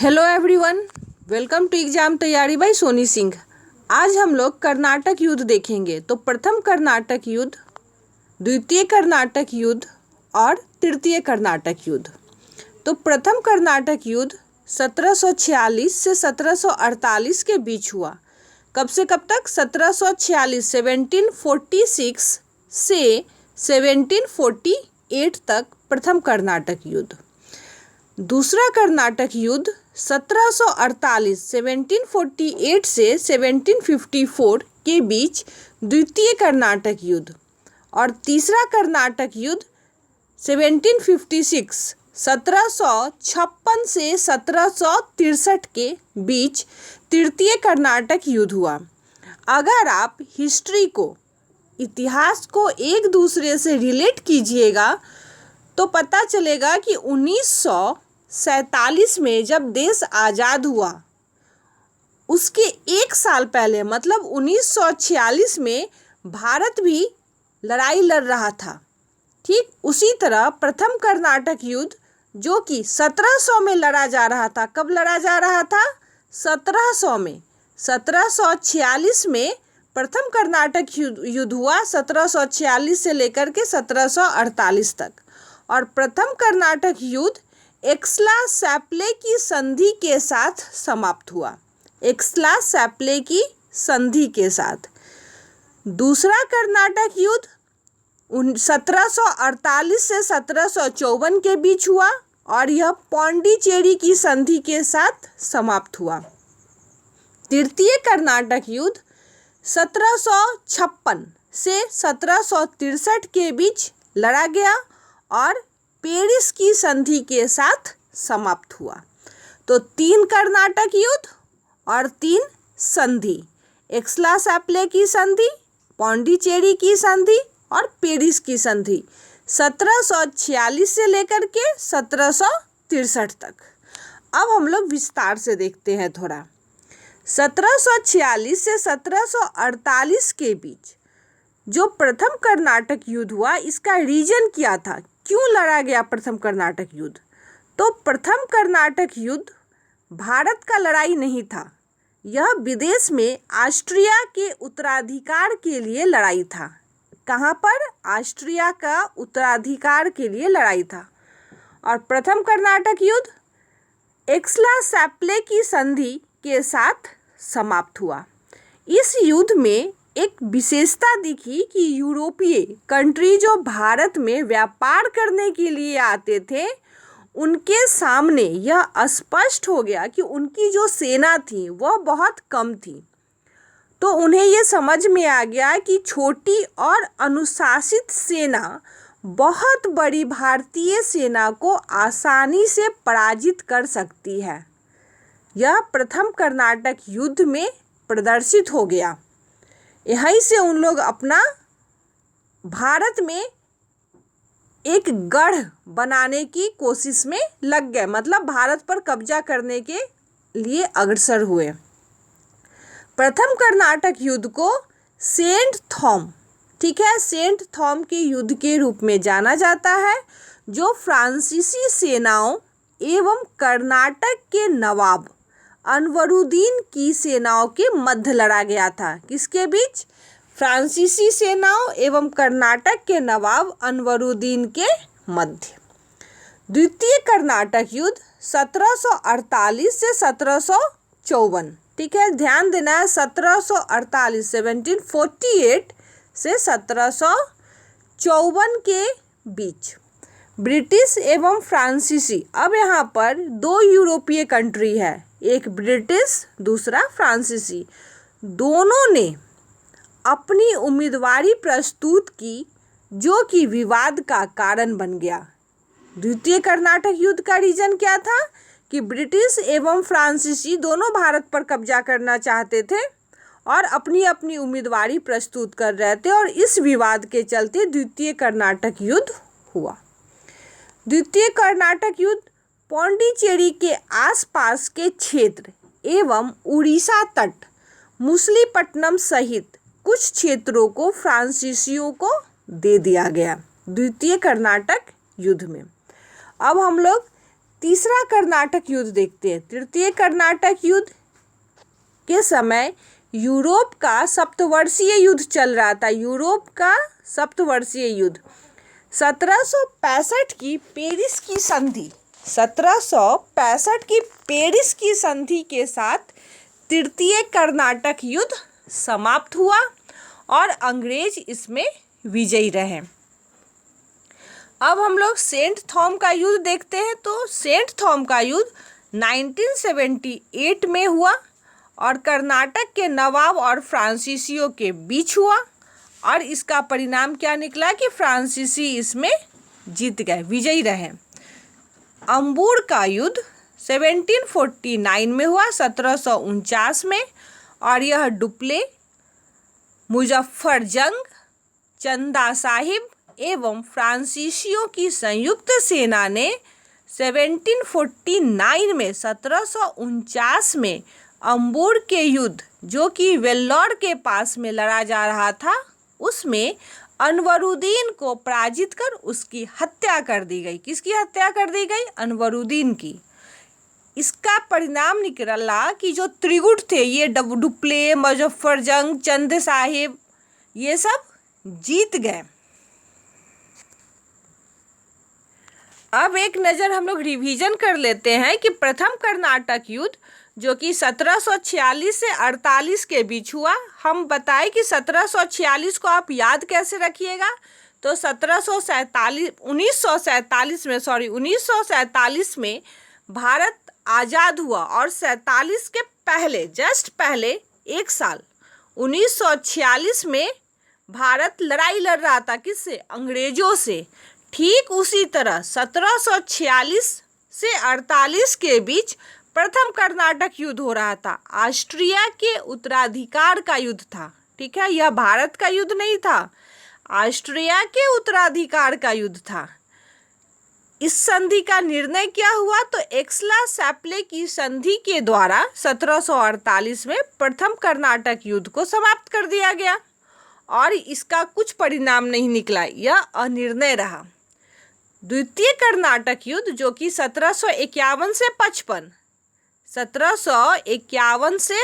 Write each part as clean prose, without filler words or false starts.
Hello everyone, welcome to exam तैयारी by Soni Singh. आज हम लोग कर्नाटक युद्ध देखेंगे। तो प्रथम कर्नाटक युद्ध, द्वितीय कर्नाटक युद्ध और तृतीय कर्नाटक युद्ध। तो प्रथम कर्नाटक युद्ध 1746 से 1748 के बीच हुआ। कब से कब तक? 1746 1746 से 1748 तक प्रथम कर्नाटक युद्ध। दूसरा कर्नाटक युद्ध 1748 1748 से 1754 के बीच द्वितीय कर्नाटक युद्ध। और तीसरा कर्नाटक युद्ध 1756 1756 से 1763 के बीच तृतीय कर्नाटक युद्ध हुआ। अगर आप हिस्ट्री को, इतिहास को एक दूसरे से रिलेट कीजिएगा तो पता चलेगा कि 1947 में जब देश आज़ाद हुआ उसके एक साल पहले मतलब 1946 में भारत भी लड़ाई लड़ रहा था। ठीक उसी तरह प्रथम कर्नाटक युद्ध जो कि 1700 में लड़ा जा रहा था। कब लड़ा जा रहा था? 1700 में। 1746 में प्रथम कर्नाटक युद्ध हुआ, 1746 से लेकर के 1748 तक। और प्रथम कर्नाटक युद्ध एक्सला-सैप्ले की संधि के साथ समाप्त हुआ। एक्सला-सैप्ले की संधि के साथ। दूसरा कर्नाटक युद्ध 1748 से 1754 के बीच हुआ और यह पौंडीचेरी की संधि के साथ समाप्त हुआ। तृतीय कर्नाटक युद्ध 1756 से 1763 के बीच लड़ा गया और पेरिस की संधि के साथ समाप्त हुआ। तो 3 कर्नाटक युद्ध और 3 संधि, एक्सला-सैप्ले की संधि, पौंडीचेरी की संधि और पेरिस की संधि, 1746 से लेकर के 1763 तक। अब हम लोग विस्तार से देखते हैं थोड़ा। 1746 से 1748 के बीच जो प्रथम कर्नाटक युद्ध हुआ, इसका रीजन क्या था? क्यों लड़ा गया प्रथम कर्नाटक युद्ध? तो प्रथम कर्नाटक युद्ध भारत का लड़ाई नहीं था, यह विदेश में ऑस्ट्रिया के उत्तराधिकार के लिए लड़ाई था। कहाँ पर? ऑस्ट्रिया का उत्तराधिकार के लिए लड़ाई था। और प्रथम कर्नाटक युद्ध एक्सला-सैप्ले की संधि के साथ समाप्त हुआ। इस युद्ध में एक विशेषता दिखी कि यूरोपीय कंट्री जो भारत में व्यापार करने के लिए आते थे, उनके सामने यह स्पष्ट हो गया कि उनकी जो सेना थी वह बहुत कम थी। तो उन्हें ये समझ में आ गया कि छोटी और अनुशासित सेना बहुत बड़ी भारतीय सेना को आसानी से पराजित कर सकती है। यह प्रथम कर्नाटक युद्ध में प्रदर्शित हो गया। यहीं से उन लोग अपना भारत में एक गढ़ बनाने की कोशिश में लग गए, मतलब भारत पर कब्जा करने के लिए अग्रसर हुए। प्रथम कर्नाटक युद्ध को सेंट थॉम, ठीक है, सेंट थॉम के युद्ध के रूप में जाना जाता है, जो फ्रांसीसी सेनाओं एवं कर्नाटक के नवाब अनवरुद्दीन की सेनाओं के मध्य लड़ा गया था। किसके बीच? फ्रांसीसी सेनाओं एवं कर्नाटक के नवाब अनवरुद्दीन के मध्य। द्वितीय कर्नाटक युद्ध 1748 से 1754, ठीक है, ध्यान देना है, 1748 1748 से 1754 के बीच ब्रिटिश एवं फ्रांसीसी। अब यहाँ पर 2 यूरोपीय कंट्री है, एक ब्रिटिश दूसरा फ्रांसीसी। दोनों ने अपनी उम्मीदवारी प्रस्तुत की जो कि विवाद का कारण बन गया। द्वितीय कर्नाटक युद्ध का रीजन क्या था? कि ब्रिटिश एवं फ्रांसीसी दोनों भारत पर कब्जा करना चाहते थे और अपनी अपनी उम्मीदवारी प्रस्तुत कर रहे थे, और इस विवाद के चलते द्वितीय कर्नाटक युद्ध हुआ। द्वितीय कर्नाटक युद्ध पौंडीचेरी के आसपास के क्षेत्र एवं उड़ीसा तट, मुसलीपट्टनम सहित कुछ क्षेत्रों को फ्रांसीसियों को दे दिया गया द्वितीय कर्नाटक युद्ध में। अब हम लोग तीसरा कर्नाटक युद्ध देखते हैं। तृतीय कर्नाटक युद्ध के समय यूरोप का सप्तवर्षीय युद्ध चल रहा था। यूरोप का सप्तवर्षीय युद्ध 1765 की पेरिस की संधि 1765 की पेरिस की संधि के साथ तृतीय कर्नाटक युद्ध समाप्त हुआ और अंग्रेज इसमें विजयी रहे। अब हम लोग सेंट थॉम का युद्ध देखते हैं। तो सेंट थॉम का युद्ध 1978 में हुआ और कर्नाटक के नवाब और फ्रांसीसियों के बीच हुआ और इसका परिणाम क्या निकला कि फ्रांसीसी इसमें जीत गए, विजयी रहे। अंबूर का युद्ध 1749 में हुआ, 1749 में, और यह डुप्ले, मुजफ्फरजंग, चंदा साहिब एवं फ्रांसीसियों की संयुक्त सेना ने 1749 में 1749 में अंबूर के युद्ध जो कि वेल्लोर के पास में लड़ा जा रहा था उसमें अनवरुद्दीन को पराजित कर उसकी हत्या कर दी गई। किसकी हत्या कर दी गई? अनवरुद्दीन की। इसका परिणाम निकला कि जो त्रिगुट थे ये डुप्ले, मुजफ्फरजंग, चंद साहिब ये सब जीत गए। अब एक नज़र हम लोग रिवीजन कर लेते हैं कि प्रथम कर्नाटक युद्ध जो कि 1746 से 48 के बीच हुआ। हम बताएं कि 1746 को आप याद कैसे रखिएगा। तो 1947 में भारत आज़ाद हुआ और 47 के पहले जस्ट पहले एक साल 1946 में भारत लड़ाई लड़ रहा था किससे? अंग्रेजों से। ठीक उसी तरह 1746 से 48 के बीच प्रथम कर्नाटक युद्ध हो रहा था। ऑस्ट्रिया के उत्तराधिकार का युद्ध था। ठीक है, यह भारत का युद्ध नहीं था, ऑस्ट्रिया के उत्तराधिकार का युद्ध था। इस संधि का निर्णय क्या हुआ? तो एक्सला-सैप्ले की संधि के द्वारा 1748 में प्रथम कर्नाटक युद्ध को समाप्त कर दिया गया और इसका कुछ परिणाम नहीं निकला, यह अनिर्णय रहा। द्वितीय कर्नाटक युद्ध जो कि 1751 से 55 1751 से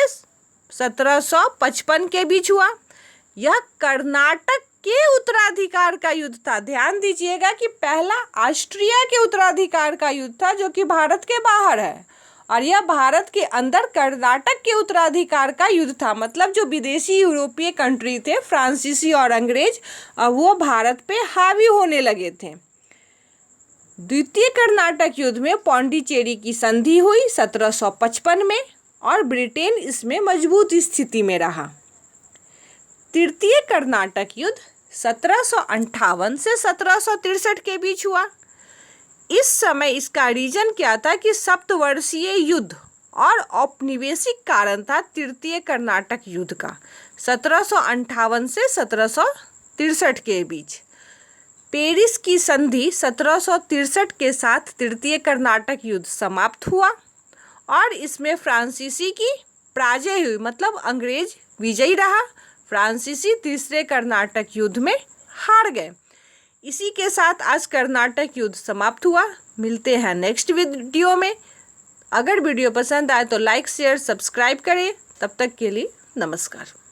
1755 के बीच हुआ। यह कर्नाटक के उत्तराधिकार का युद्ध था। ध्यान दीजिएगा कि पहला ऑस्ट्रिया के उत्तराधिकार का युद्ध था जो कि भारत के बाहर है और यह भारत के अंदर कर्नाटक के उत्तराधिकार का युद्ध था। मतलब जो विदेशी यूरोपीय कंट्री थे, फ्रांसीसी और अंग्रेज, वो भारत पे हावी होने लगे थे। द्वितीय कर्नाटक युद्ध में पौंडीचेरी की संधि हुई 1755 में और ब्रिटेन इसमें मजबूत स्थिति में रहा। तृतीय कर्नाटक युद्ध 1758 से 1763 के बीच हुआ। इस समय इसका रीजन क्या था कि सप्तवर्षीय युद्ध और औपनिवेशिक कारण था तृतीय कर्नाटक युद्ध का 1758 से 1763 के बीच। पेरिस की संधि 1763 के साथ तृतीय कर्नाटक युद्ध समाप्त हुआ और इसमें फ्रांसीसी की पराजय हुई, मतलब अंग्रेज विजयी रहा। फ्रांसीसी तीसरे कर्नाटक युद्ध में हार गए। इसी के साथ आज कर्नाटक युद्ध समाप्त हुआ। मिलते हैं नेक्स्ट वीडियो में। अगर वीडियो पसंद आए तो लाइक, शेयर, सब्सक्राइब करें। तब तक के लिए नमस्कार।